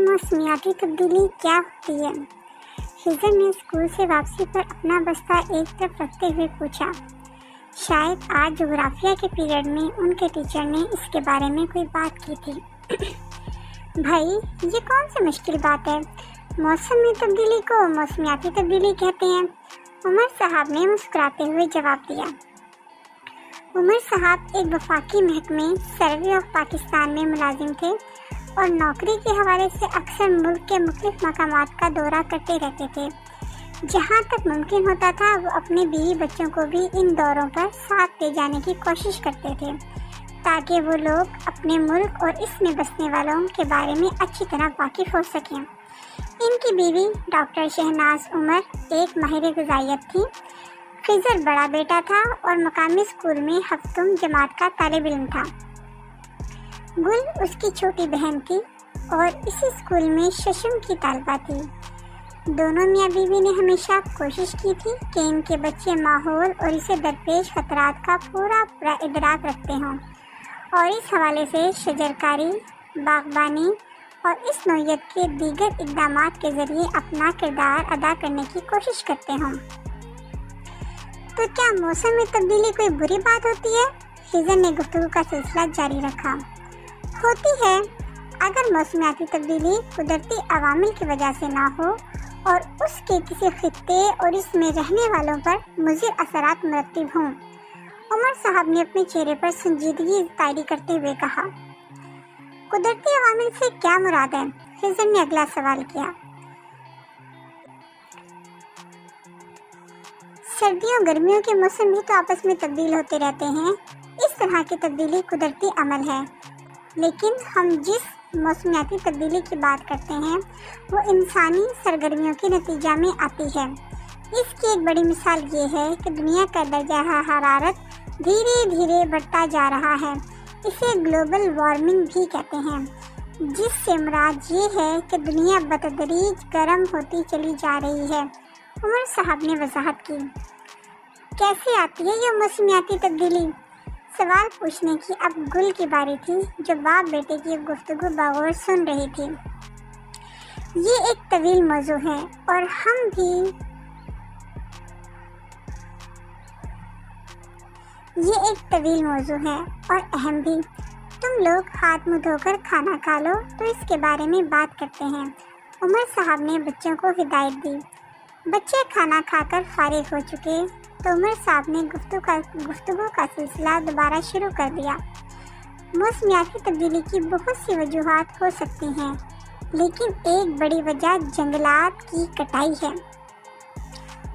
मौसमियाती तब्दीली क्या होती है? हिजर ने स्कूल से वापसी पर अपना बस्ता एक तरफ रखते हुए पूछा। शायद आज जोग्राफिया के पीरियड में उनके टीचर ने इसके बारे में कोई बात की थी। भाई, ये कौन सी मुश्किल बात है? मौसम में तब्दीली को मौसमियाती तब्दीली कहते हैं, उमर साहब ने मुस्कुराते हुए जवाब दिया। उमर साहब एक वफाकी महकमे सर्वे ऑफ पाकिस्तान में मुलाजिम थे और नौकरी के हवाले से अक्सर मुल्क के मुख्तलिफ मकामात का दौरा करते रहते थे। जहाँ तक मुमकिन होता था वो अपने बीवी बच्चों को भी इन दौरों पर साथ ले जाने की कोशिश करते थे ताकि वो लोग अपने मुल्क और इसमें बसने वालों के बारे में अच्छी तरह वाकिफ़ हो सकें। इनकी बीवी डॉक्टर शहनाज उमर एक माहिर ग़िज़ाइयत थी। खिज़र बड़ा बेटा था और मकामी स्कूल में हफ्तुम जमात का तालिब इल्म था। गुल उसकी छोटी बहन थी और इसी स्कूल में शशम की तालबा थी। दोनों मियाँ बीवी ने हमेशा कोशिश की थी कि इनके बच्चे माहौल और इसे दरपेश खतरात का पूरा इदराक रखते हों और इस हवाले से शजरकारी, बागबानी और इस नौइयत के दीगर इक़दामात के ज़रिए अपना किरदार अदा करने की कोशिश करते हों। तो क्या मौसम में तब्दीली कोई बुरी बात होती है? हिजर ने गुफ्तगू का सिलसिला जारी रखा। होती है, अगर मौसमियाती तब्दीली कुदरती अवामिल की वजह से ना हो और उसके किसी खित्ते और इसमें रहने वालों पर मुज़िर असरात मुरतब हों। उमर साहब ने अपने चेहरे पर संजीदगी तायरी करते हुए कहा। कुदरती अवामिल से क्या मुराद है? हिजर ने अगला सवाल किया। सर्दियों गर्मियों के मौसम भी तो आपस में तब्दील होते रहते हैं। इस तरह की तब्दीली कुदरती अमल है, लेकिन हम जिस मौसमियाती तब्दीली की बात करते हैं वो इंसानी सरगर्मियों के नतीजा में आती है। इसकी एक बड़ी मिसाल ये है कि दुनिया का दर्जा हरारत धीरे धीरे बढ़ता जा रहा है। इसे ग्लोबल वार्मिंग भी कहते हैं, जिससे मुराद ये है कि दुनिया बतदरीज गर्म होती चली जा रही है। उमर साहब ने वजाहत की। कैसे आती है ये मौसमियाती तब्दीली? सवाल पूछने की अब गुल की बारी थी, जो बाप बेटे की गुफ्तगू बगौर सुन रही थी। ये एक तवील मौजू है और अहम भी। तुम लोग हाथ मुँह धोकर खाना खा लो तो इसके बारे में बात करते हैं। उमर साहब ने बच्चों को हिदायत दी। बच्चे खाना खाकर फारिग हो चुके तो उमर साहब ने गुफ्तगू का सिलसिला दोबारा शुरू कर दिया। मौसमियाती तब्दीली की बहुत सी वजूहात हो सकती हैं, लेकिन एक बड़ी वजह जंगलात की कटाई है।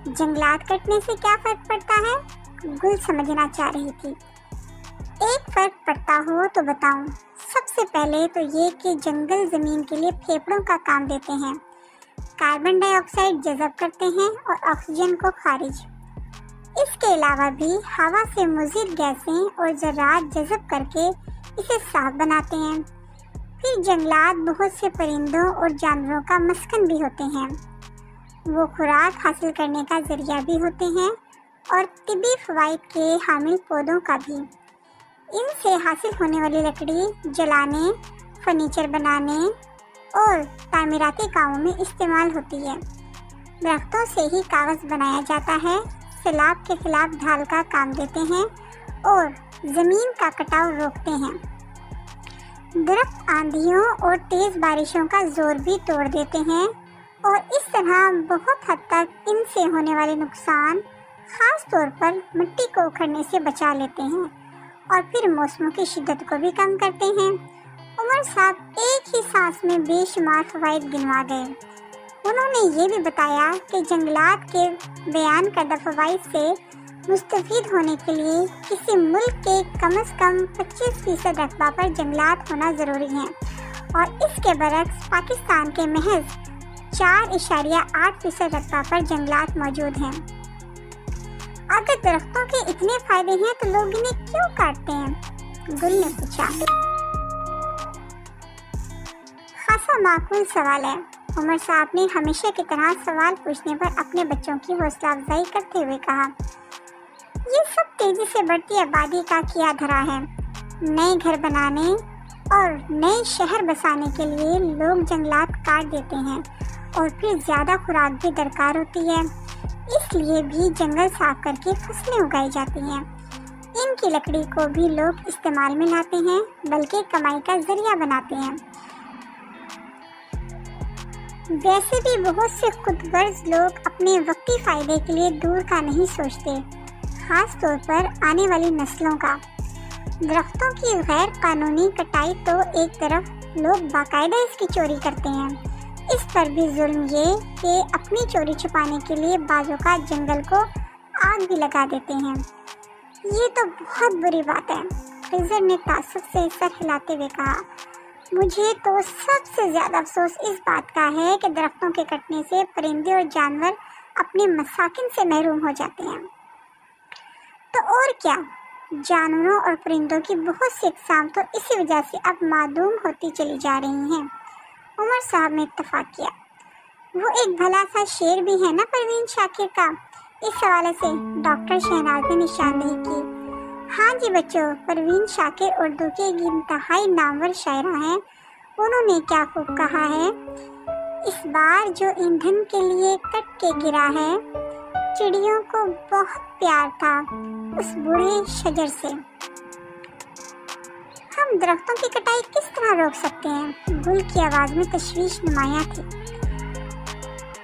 जंगलात कटने से क्या फ़र्क पड़ता है? गुल समझना चाह रही थी। एक फ़र्क पड़ता हो तो बताऊं। सबसे पहले तो ये कि जंगल ज़मीन के लिए फेफड़ों का काम देते हैं, कार्बन डाइऑक्साइड जज़ब करते हैं और ऑक्सीजन को खारिज। इसके अलावा भी हवा से मुज़िर गैसें और ज़रात जज़ब करके इसे साफ बनाते हैं। फिर जंगलात बहुत से परिंदों और जानवरों का मस्कन भी होते हैं। वो खुराक हासिल करने का ज़रिया भी होते हैं और तिब्बी फ़वाइद के हामिल पौधों का भी। इनसे हासिल होने वाली लकड़ी जलाने, फर्नीचर बनाने और तामीराती कामों में इस्तेमाल होती है। दरख्तों से ही कागज़ बनाया जाता है, सैलाब के खिलाफ ढाल का काम देते हैं और ज़मीन का कटाव रोकते हैं। दरख्त आंधियों और तेज़ बारिशों का ज़ोर भी तोड़ देते हैं और इस तरह बहुत हद तक इनसे होने वाले नुकसान, ख़ास तौर पर मिट्टी को उखड़ने से बचा लेते हैं और फिर मौसमों की शिद्दत को भी कम करते हैं। عمر صاحب ایک ہی سانس میں بے شمار فوائد گنوا گئے۔ انہوں نے یہ بھی بتایا کہ جنگلات کے بیان کردہ فوائد سے مستفید ہونے کے لیے کسی ملک کے کم از کم 25% رقبہ پر جنگلات ہونا ضروری ہیں، اور اس کے برعکس پاکستان کے محض 4.8% رقبہ پر جنگلات موجود ہیں۔ اگر درختوں کے اتنے فائدے ہیں تو لوگ انہیں کیوں کاٹتے ہیں؟ گل نے پوچھا۔ خاصا معقول سوال ہے، عمر صاحب نے ہمیشہ کی طرح سوال پوچھنے پر اپنے بچوں کی حوصلہ افزائی کرتے ہوئے کہا۔ یہ سب تیزی سے بڑھتی آبادی کا کیا دھرا ہے۔ نئے گھر بنانے اور نئے شہر بسانے کے لیے لوگ جنگلات کاٹ دیتے ہیں، اور پھر زیادہ خوراک بھی درکار ہوتی ہے، اس لیے بھی جنگل صاف کر کے فصلیں اگائی جاتی ہیں۔ ان کی لکڑی کو بھی لوگ استعمال میں لاتے ہیں، بلکہ کمائی کا ذریعہ بناتے ہیں۔ ویسے بھی بہت سے خود غرض لوگ اپنے وقتی فائدے کے لیے دور کا نہیں سوچتے، خاص طور پر آنے والی نسلوں کا۔ درختوں کی غیر قانونی کٹائی تو ایک طرف، لوگ باقاعدہ اس کی چوری کرتے ہیں، اس پر بھی ظلم یہ کہ اپنی چوری چھپانے کے لیے بعض اوقات جنگل کو آگ بھی لگا دیتے ہیں۔ یہ تو بہت بری بات ہے، خضر نے تعصب سے سر ہلاتے ہوئے کہا۔ مجھے تو سب سے زیادہ افسوس اس بات کا ہے کہ درختوں کے کٹنے سے پرندے اور جانور اپنے مساکن سے محروم ہو جاتے ہیں۔ تو اور کیا، جانوروں اور پرندوں کی بہت سی اقسام تو اسی وجہ سے اب معدوم ہوتی چلی جا رہی ہیں۔ عمر صاحب نے اتفاق کیا۔ وہ ایک بھلا سا شعر بھی ہے نا پروین شاکر کا، اس حوالے سے ڈاکٹر شہناز نے نشاندہی کی۔ ہاں جی بچوں، پروین شاکر اردو کے ایک انتہائی نامور شاعرہ ہیں۔ انہوں نے کیا خوب کہا ہے، اس بار جو ایندھن کے لیے کٹ کے گرا ہے، چڑیوں کو بہت پیار تھا اس بوڑھے شجر سے۔ ہم درختوں کی کٹائی کس طرح روک سکتے ہیں؟ گل کی آواز میں تشویش نمایاں تھی۔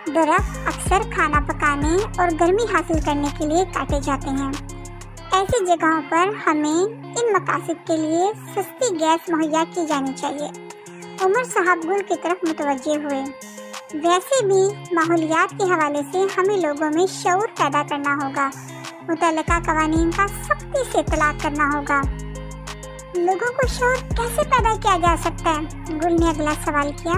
درخت اکثر کھانا پکانے اور گرمی حاصل کرنے کے لیے کاٹے جاتے ہیں۔ ایسی جگہوں پر ہمیں ان مقاصد کے لیے سستی گیس مہیا کی جانی چاہیے۔ عمر صاحب گل کی طرف متوجہ ہوئے۔ ویسے بھی ماحولیات کے حوالے سے ہمیں لوگوں میں شعور پیدا کرنا ہوگا، متعلقہ قوانین کا سختی سے اطلاق کرنا ہوگا۔ لوگوں کو شعور کیسے پیدا کیا جا سکتا ہے؟ گل نے اگلا سوال کیا۔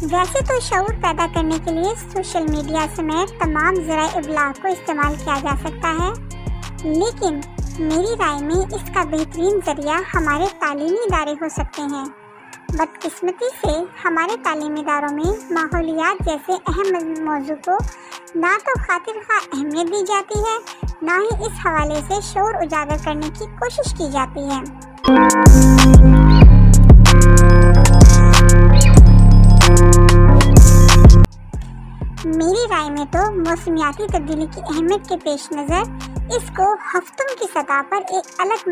ویسے تو شعور پیدا کرنے کے لیے سوشل میڈیا سمیت تمام ذرائع ابلاغ کو استعمال کیا جا سکتا ہے، لیکن میری رائے میں اس کا بہترین ذریعہ ہمارے تعلیمی ادارے ہو سکتے ہیں۔ بدقسمتی سے ہمارے تعلیمی اداروں میں ماحولیات جیسے اہم موضوع کو نہ تو خاطر خواہ اہمیت دی جاتی ہے، نہ ہی اس حوالے سے شعور اجاگر کرنے کی کوشش کی جاتی ہے۔ میری رائے میں تو موسمیاتی تبدیلی کی اہمیت کے پیش نظر اس کو ہفتوں کی سطح پر ایک الگ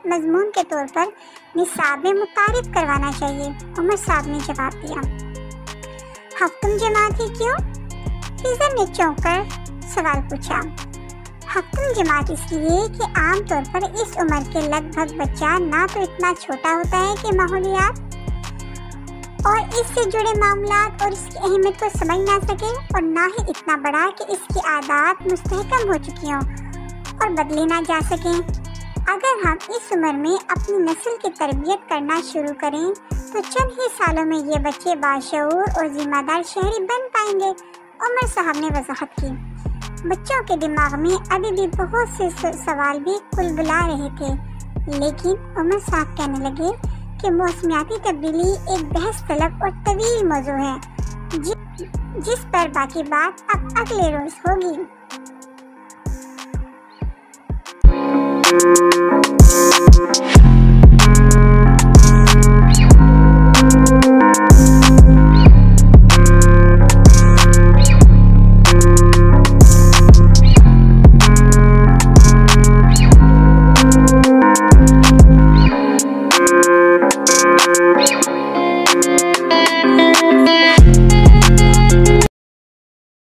مضمون کے طور پر نصاب میں متعارف کروانا چاہیے، عمر صاحب نے جواب دیا۔ ہفتم جماعت ہی کیوں؟ خضر نے چونک کر سوال پوچھا۔ ہفتم جماعت اس لیے کہ عام طور پر اس عمر کے لگ بھگ بچہ نہ تو اتنا چھوٹا ہوتا ہے کہ ماحولیات اور اس سے جڑے معاملات اور اس کی اہمیت کو سمجھ نہ سکے، اور نہ ہی اتنا بڑا کہ اس کی عادات مستحکم ہو چکی ہوں اور بدلے نہ جا سکیں۔ اگر ہم اس عمر میں اپنی نسل کی تربیت کرنا شروع کریں تو چند ہی سالوں میں یہ بچے باشعور اور ذمہ دار شہری بن پائیں گے، عمر صاحب نے وضاحت کی۔ بچوں کے دماغ میں ابھی بھی بہت سے سوال بھی کلبلا رہے تھے، لیکن عمر صاحب کہنے لگے کہ موسمیاتی تبدیلی ایک بحث طلب اور طویل موضوع ہے، جس پر باقی بات اب اگلے روز ہوگی۔